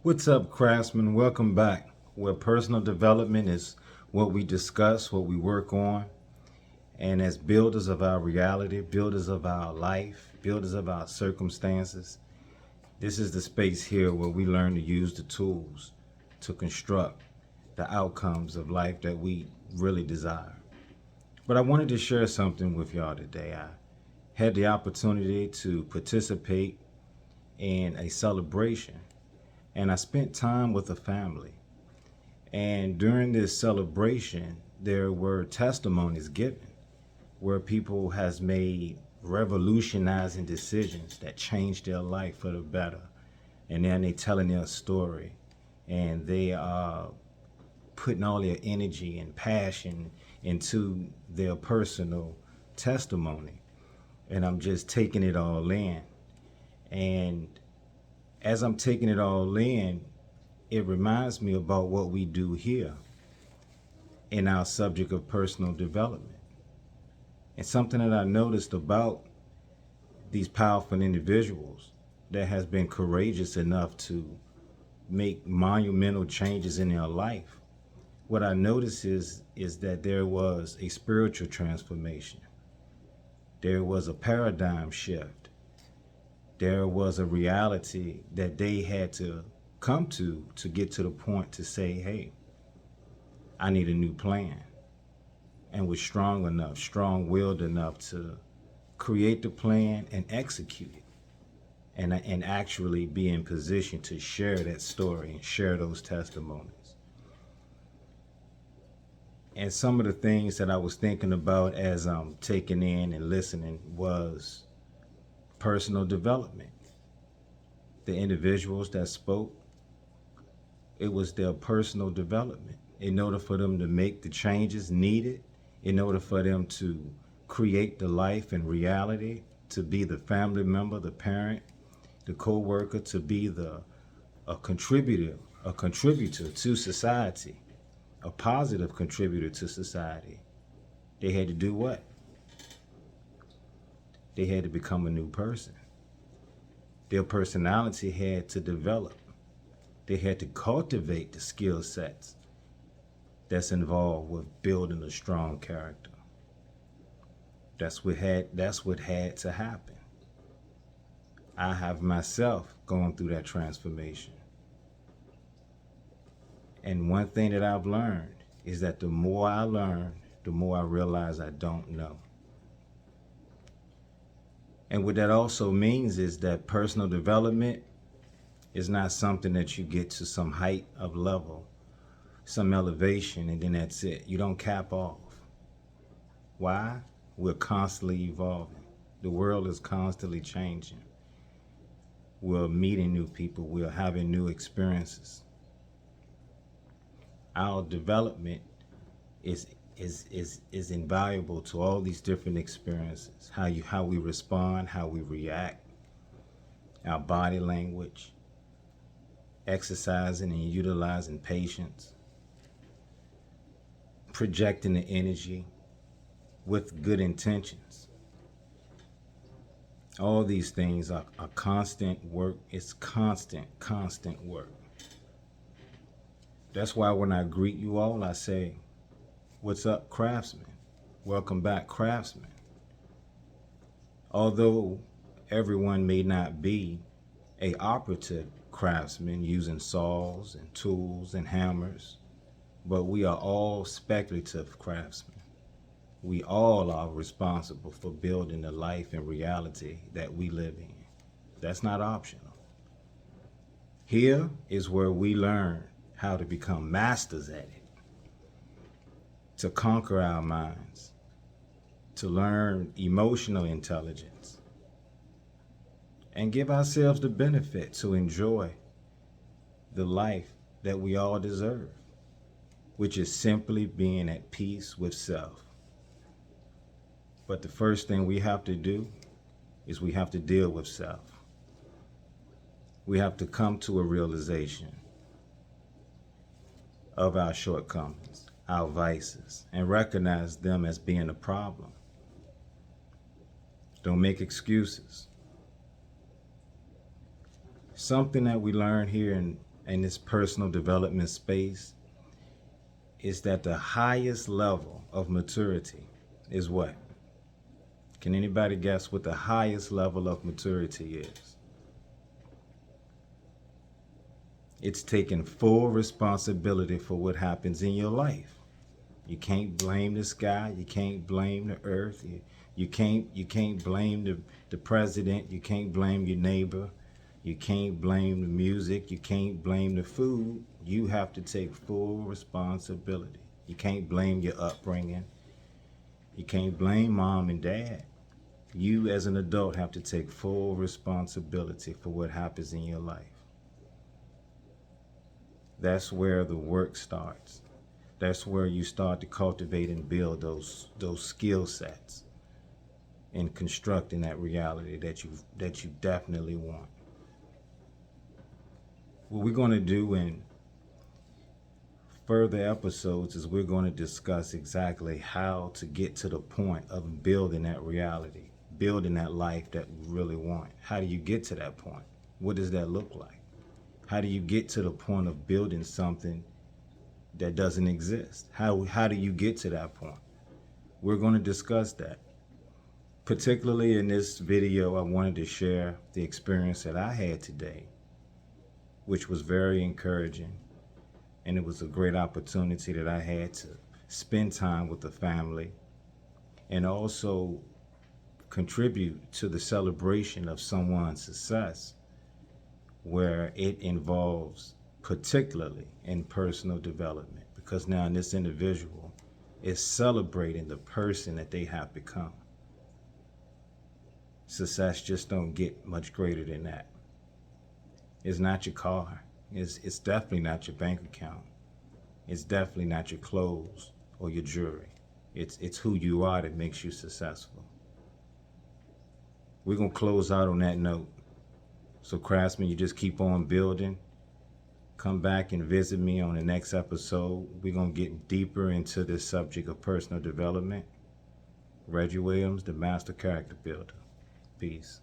What's up, craftsmen? Welcome back. Where personal development is what we discuss, what we work on, and as builders of our reality, builders of our life, builders of our circumstances, this is the space here where we learn to use the tools to construct the outcomes of life that we really desire. But I wanted to share something with y'all today. I had the opportunity to participate in a celebration, and I spent time with a family. And during this celebration, there were testimonies given where people has made revolutionizing decisions that changed their life for the better. And then they telling their story, and they are putting all their energy and passion into their personal testimony. And I'm just taking it all in. And as I'm taking it all in, it reminds me about what we do here in our subject of personal development. And something that I noticed about these powerful individuals that has been courageous enough to make monumental changes in their life. What I noticed is that there was a spiritual transformation. There was a paradigm shift. There was a reality that they had to come to get to the point to say, hey, I need a new plan. And was strong enough, strong-willed enough to create the plan and execute it. And actually be in position to share that story and share those testimonies. And some of the things that I was thinking about as I'm taking in and listening was personal development. The individuals that spoke, it was their personal development. In order for them to make the changes needed, in order for them to create the life and reality, to be the family member, the parent, the co-worker, to be a contributor to society, a positive contributor to society, they had to do what? They had to become a new person. Their personality had to develop. They had to cultivate the skill sets that's involved with building a strong character. That's what had to happen. I have myself gone through that transformation. And one thing that I've learned is that the more I learn, the more I realize I don't know. And what that also means is that personal development is not something that you get to some height of level, some elevation, and then that's it. You don't cap off. Why? We're constantly evolving. The world is constantly changing. We're meeting new people. We're having new experiences. Our development is invaluable to all these different experiences. How we respond, how we react, our body language, exercising and utilizing patience, projecting the energy with good intentions. All these things are constant work. It's constant work. That's why when I greet you all, I say, what's up, craftsmen? Welcome back, craftsmen. Although everyone may not be a operative craftsman using saws and tools and hammers, but we are all speculative craftsmen. We all are responsible for building the life and reality that we live in. That's not optional. Here is where we learn how to become masters at it, to conquer our minds, to learn emotional intelligence, and give ourselves the benefit to enjoy the life that we all deserve, which is simply being at peace with self. But the first thing we have to do is we have to deal with self. We have to come to a realization of our shortcomings, our vices, and recognize them as being a problem. Don't make excuses. Something that we learn here in in this personal development space is that the highest level of maturity is what? Can anybody guess what the highest level of maturity is? It's taking full responsibility for what happens in your life. You can't blame the sky. You can't blame the earth. You can't blame the president. You can't blame your neighbor. You can't blame the music. You can't blame the food. You have to take full responsibility. You can't blame your upbringing. You can't blame mom and dad. You as an adult have to take full responsibility for what happens in your life. That's where the work starts. That's where you start to cultivate and build those skill sets and constructing that reality that you definitely want. What we're going to do in further episodes is we're going to discuss exactly how to get to the point of building that reality, building that life that we really want. How do you get to that point? What does that look like? How do you get to the point of building something that doesn't exist? How do you get to that point? We're going to discuss that. Particularly in this video, I wanted to share the experience that I had today, which was very encouraging. And it was a great opportunity that I had to spend time with the family and also contribute to the celebration of someone's success, where it involves particularly in personal development, because now this individual is celebrating the person that they have become. Success just don't get much greater than that. It's not your car. It's definitely not your bank account. It's definitely not your clothes or your jewelry. It's who you are that makes you successful. We're going to close out on that note. So craftsmen, you just keep on building. Come back and visit me on the next episode. We're going to get deeper into this subject of personal development. Reggie Williams, the Master Character Builder. Peace.